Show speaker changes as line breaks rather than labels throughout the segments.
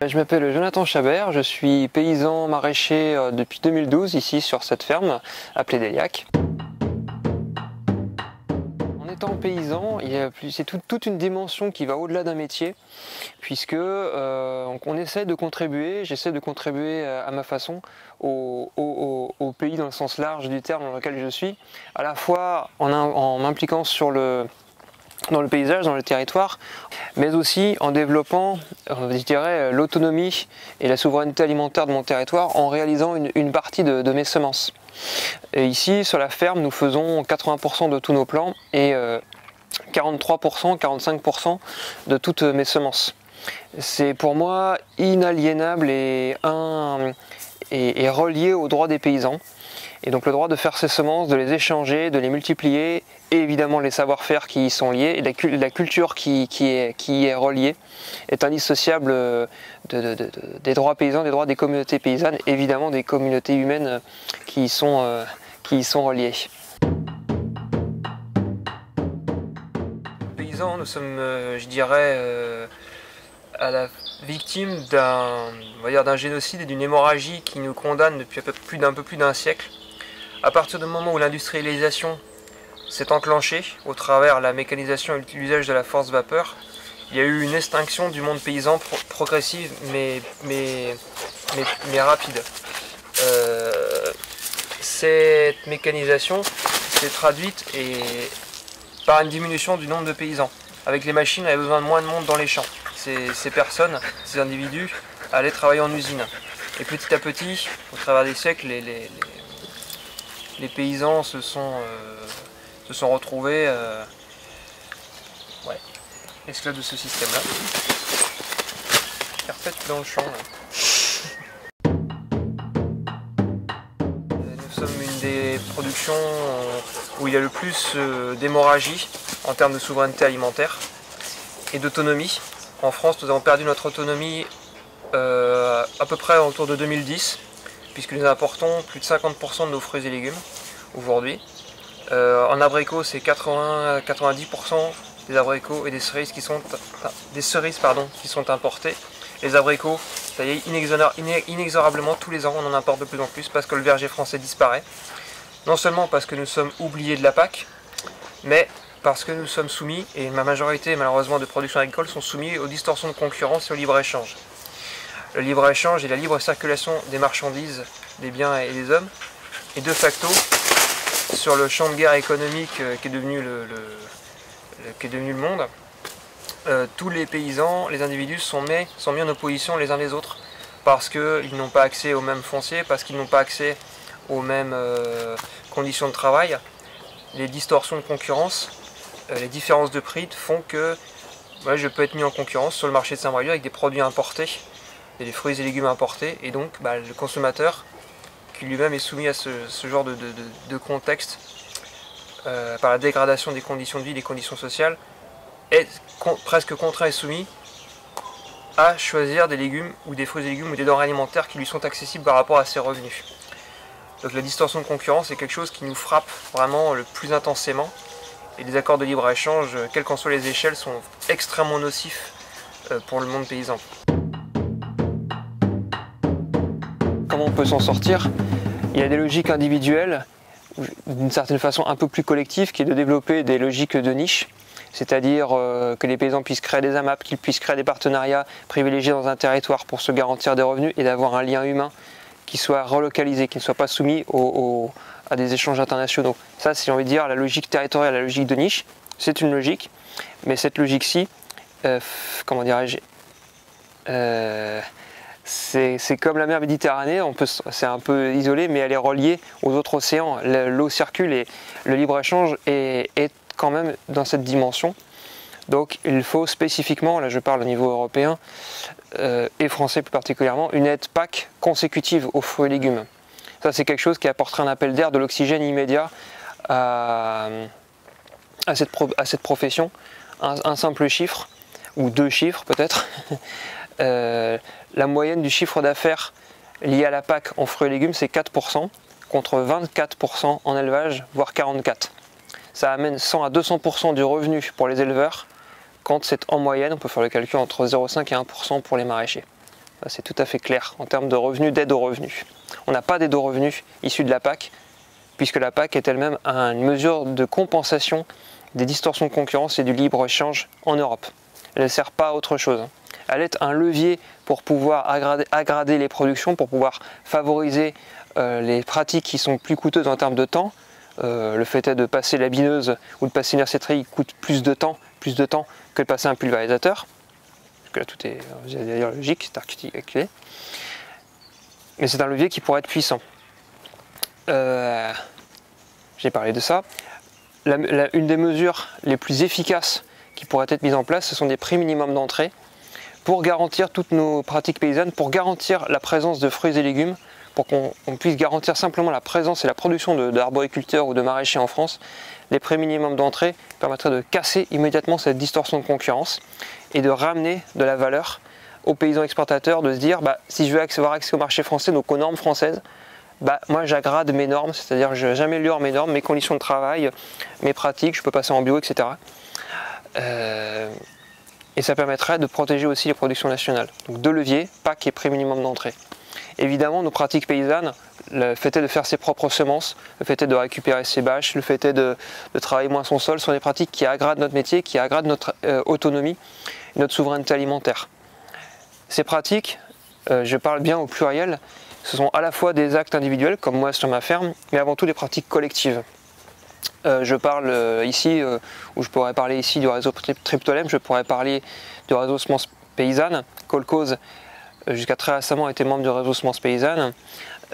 Je m'appelle Jonathan Chabert, je suis paysan maraîcher depuis 2012 ici sur cette ferme appelée Déliac. En étant paysan, c'est toute une dimension qui va au-delà d'un métier, puisque on essaie de contribuer, j'essaie de contribuer à ma façon au pays dans le sens large du terme dans lequel je suis, à la fois en m'impliquant dans le paysage, dans le territoire, mais aussi en développant, je dirais, l'autonomie et la souveraineté alimentaire de mon territoire en réalisant une partie de mes semences. Et ici, sur la ferme, nous faisons 80% de tous nos plants et 43%, 45% de toutes mes semences. C'est pour moi inaliénable et relié au droit des paysans. Et donc le droit de faire ces semences, de les échanger, de les multiplier, et évidemment les savoir-faire qui y sont liés, et la culture qui y est reliée, est indissociable des droits paysans, des droits des communautés paysannes, évidemment des communautés humaines qui y sont reliées. Paysans, nous sommes, je dirais, à la victime d'un génocide et d'une hémorragie qui nous condamne depuis un peu plus d'un siècle. À partir du moment où l'industrialisation s'est enclenchée, au travers de la mécanisation et l'usage de la force vapeur, il y a eu une extinction du monde paysan progressive mais rapide. Cette mécanisation s'est traduite par une diminution du nombre de paysans. Avec les machines, on avait besoin de moins de monde dans les champs. Ces personnes, ces individus, allaient travailler en usine. Et petit à petit, au travers des siècles, les paysans se sont retrouvés esclaves de ce système-là. Et refaites dans le champ. Là. Nous sommes une des productions où il y a le plus d'hémorragie en termes de souveraineté alimentaire et d'autonomie. En France, nous avons perdu notre autonomie à peu près autour de 2010. Puisque nous importons plus de 50% de nos fruits et légumes aujourd'hui. En abricots, c'est 90% des abricots et des cerises qui sont importés. Les abricots, ça y est, inexorablement, tous les ans, on en importe de plus en plus parce que le verger français disparaît. Non seulement parce que nous sommes oubliés de la PAC, mais parce que nous sommes soumis, et ma majorité malheureusement de production agricole sont soumis aux distorsions de concurrence et au libre-échange. Le libre-échange et la libre circulation des marchandises, des biens et des hommes, et de facto, sur le champ de guerre économique qui est devenu le monde, tous les paysans, les individus sont mis en opposition les uns les autres, parce qu'ils n'ont pas accès aux mêmes fonciers, parce qu'ils n'ont pas accès aux mêmes conditions de travail. Les distorsions de concurrence, les différences de prix font que je peux être mis en concurrence sur le marché de Saint-Brieuc avec des produits importés, des fruits et légumes importés, et donc le consommateur, qui lui-même est soumis à ce genre de contexte, par la dégradation des conditions de vie, des conditions sociales, est presque contraint et soumis à choisir des légumes ou des fruits et légumes ou des denrées alimentaires qui lui sont accessibles par rapport à ses revenus. Donc la distorsion de concurrence est quelque chose qui nous frappe vraiment le plus intensément, et les accords de libre-échange, quelles qu'en soient les échelles, sont extrêmement nocifs pour le monde paysan. Comment on peut s'en sortir? Il y a des logiques individuelles, d'une certaine façon un peu plus collectives, qui est de développer des logiques de niche, c'est-à-dire que les paysans puissent créer des AMAP, qu'ils puissent créer des partenariats privilégiés dans un territoire pour se garantir des revenus et d'avoir un lien humain qui soit relocalisé, qui ne soit pas soumis à des échanges internationaux. Ça, c'est, j'ai envie de dire, la logique territoriale, la logique de niche, c'est une logique, mais cette logique-ci, comment dirais-je, c'est comme la mer Méditerranée, c'est un peu isolé, mais elle est reliée aux autres océans. L'eau circule et le libre-échange est quand même dans cette dimension. Donc il faut spécifiquement, là je parle au niveau européen et français plus particulièrement, une aide PAC consécutive aux fruits et légumes. Ça c'est quelque chose qui apporterait un appel d'air, de l'oxygène immédiat à cette profession. Un simple chiffre, ou deux chiffres peut-être. La moyenne du chiffre d'affaires lié à la PAC en fruits et légumes, c'est 4%, contre 24% en élevage, voire 44%. Ça amène 100 à 200% du revenu pour les éleveurs, quand c'est en moyenne, on peut faire le calcul, entre 0,5 et 1% pour les maraîchers. C'est tout à fait clair en termes de revenus, d'aide aux revenus. On n'a pas d'aide aux revenus issue de la PAC, puisque la PAC est elle-même une mesure de compensation des distorsions de concurrence et du libre-échange en Europe. Elle ne sert pas à autre chose. Elle est un levier pour pouvoir aggrader les productions, pour pouvoir favoriser les pratiques qui sont plus coûteuses en termes de temps. Le fait est de passer la bineuse ou de passer une herséterie coûte plus de temps que de passer un pulvérisateur. Parce que là tout est d'ailleurs logique, c'est articulé. Mais c'est un levier qui pourrait être puissant. J'ai parlé de ça. Une des mesures les plus efficaces qui pourraient être mises en place, ce sont des prix minimums d'entrée pour garantir toutes nos pratiques paysannes, pour garantir la présence de fruits et légumes, pour qu'on puisse garantir simplement la présence et la production d'arboriculteurs ou de maraîchers en France. Les prix minimums d'entrée permettraient de casser immédiatement cette distorsion de concurrence et de ramener de la valeur aux paysans exportateurs, de se dire si je veux avoir accès au marché français, donc aux normes françaises, moi j'aggrade mes normes, c'est-à-dire j'améliore mes normes, mes conditions de travail, mes pratiques, je peux passer en bio, etc. Et ça permettrait de protéger aussi les productions nationales. Donc deux leviers, PAC et prix minimum d'entrée. Évidemment, nos pratiques paysannes, le fait est de faire ses propres semences, le fait est de récupérer ses bâches, le fait est de travailler moins son sol, sont des pratiques qui aggradent notre métier, qui aggradent notre autonomie, notre souveraineté alimentaire. Ces pratiques, je parle bien au pluriel, ce sont à la fois des actes individuels, comme moi sur ma ferme, mais avant tout des pratiques collectives. Je parle ici, ou je pourrais parler ici du réseau Triptolem, je pourrais parler du réseau Semences Paysannes. Kolkhoz, jusqu'à très récemment, était membre du réseau Semences Paysannes.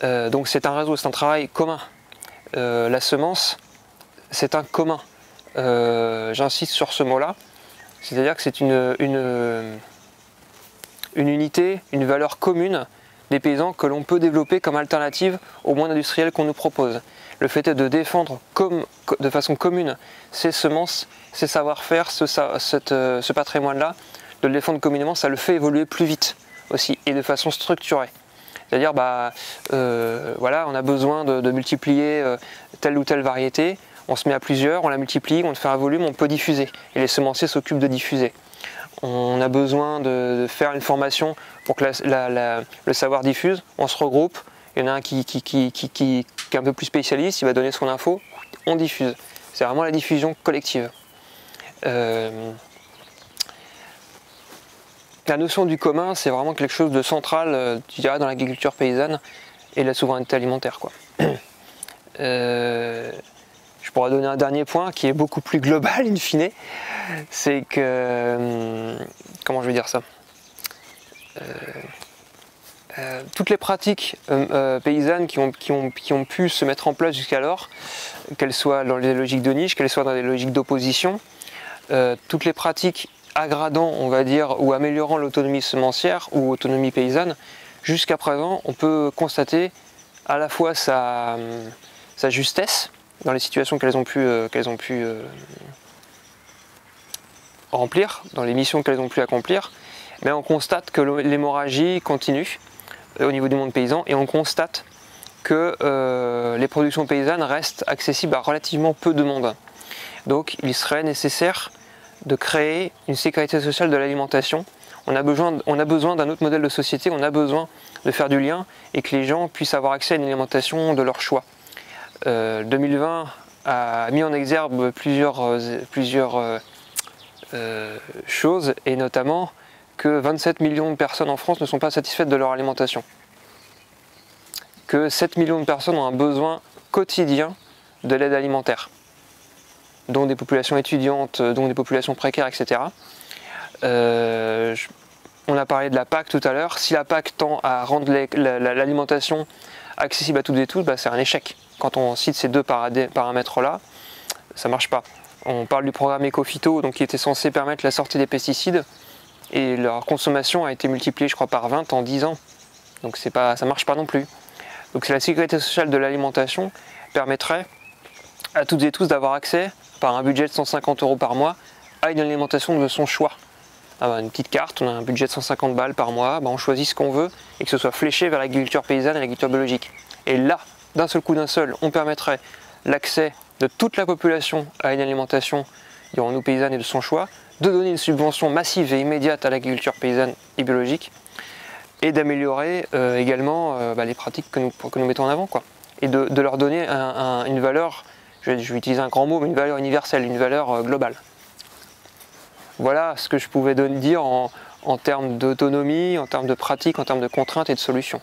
Donc c'est un réseau, c'est un travail commun. La semence, c'est un commun. J'insiste sur ce mot-là. C'est-à-dire que c'est une unité, une valeur commune des paysans que l'on peut développer comme alternative au monde industriel qu'on nous propose. Le fait est de défendre de façon commune ces semences, ces savoir-faire, ce patrimoine-là, de le défendre communément, ça le fait évoluer plus vite aussi et de façon structurée. C'est-à-dire, voilà, on a besoin de multiplier telle ou telle variété, on se met à plusieurs, on la multiplie, on fait un volume, on peut diffuser. Et les semenciers s'occupent de diffuser. On a besoin de faire une formation pour que le savoir diffuse, on se regroupe, il y en a un qui est un peu plus spécialiste, il va donner son info, on diffuse. C'est vraiment la diffusion collective. La notion du commun, c'est vraiment quelque chose de central, je dirais, dans l'agriculture paysanne et la souveraineté alimentaire, quoi. Je pourrais donner un dernier point qui est beaucoup plus global in fine, c'est que, comment je vais dire ça, toutes les pratiques paysannes qui ont pu se mettre en place jusqu'alors, qu'elles soient dans les logiques de niche, qu'elles soient dans les logiques d'opposition, toutes les pratiques aggradant, on va dire, ou améliorant l'autonomie semencière ou autonomie paysanne, jusqu'à présent, on peut constater à la fois sa justesse dans les situations qu'elles ont pu remplir, dans les missions qu'elles ont pu accomplir, mais on constate que l'hémorragie continue au niveau du monde paysan et on constate que les productions paysannes restent accessibles à relativement peu de monde. Donc il serait nécessaire de créer une sécurité sociale de l'alimentation. On a besoin d'un autre modèle de société, on a besoin de faire du lien et que les gens puissent avoir accès à une alimentation de leur choix. 2020 a mis en exergue plusieurs choses, et notamment que 27 millions de personnes en France ne sont pas satisfaites de leur alimentation. Que 7 millions de personnes ont un besoin quotidien de l'aide alimentaire, dont des populations étudiantes, dont des populations précaires, etc. On a parlé de la PAC tout à l'heure. Si la PAC tend à rendre l'alimentation accessible à toutes et tous, c'est un échec. Quand on cite ces deux paramètres-là, ça ne marche pas. On parle du programme Ecophyto, donc qui était censé permettre la sortie des pesticides, et leur consommation a été multipliée, je crois, par 20 en 10 ans. Donc ça ne marche pas non plus. Donc la sécurité sociale de l'alimentation permettrait à toutes et tous d'avoir accès, par un budget de 150 € par mois, à une alimentation de son choix. Une petite carte, on a un budget de 150 balles par mois, on choisit ce qu'on veut et que ce soit fléché vers l'agriculture paysanne et l'agriculture biologique. Et là, d'un seul coup, on permettrait l'accès de toute la population à une alimentation, dirons-nous, paysanne et de son choix, de donner une subvention massive et immédiate à l'agriculture paysanne et biologique, et d'améliorer également les pratiques que nous mettons en avant, quoi. Et de leur donner une valeur, je vais utiliser un grand mot, mais une valeur universelle, une valeur globale. Voilà ce que je pouvais dire en termes d'autonomie, en termes de pratique, en termes de contraintes et de solutions.